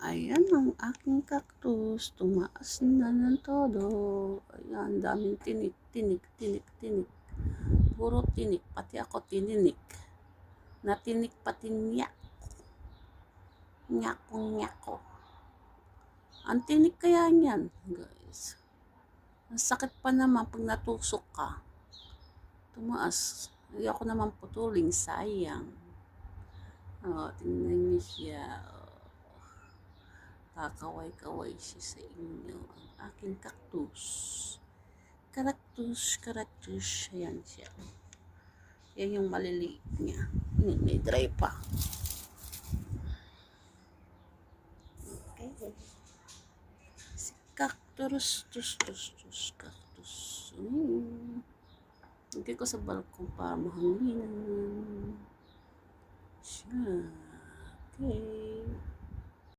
Ayan ang aking cactus. Tumaas na ng todo. Ayan, daming tinik, tinik, tinik, tinik. Puro tinik. Pati ako tininik. Natinik pati niya. Nyakong nyako. Ang tinik kaya niyan, guys. Ang sakit pa naman pag natusok ka. Tumaas. Hindi ako naman putuling. Sayang. Tingnan niyo siya. Kakaway-kaway siya sa inyo. Ang aking cactus. Cactus. Ayan siya. Yan yung maliliit niya. May dry pa. Okay. Si cactus. Cactus. Lagay ko sa balkon para mahanginan. Siya. Okay.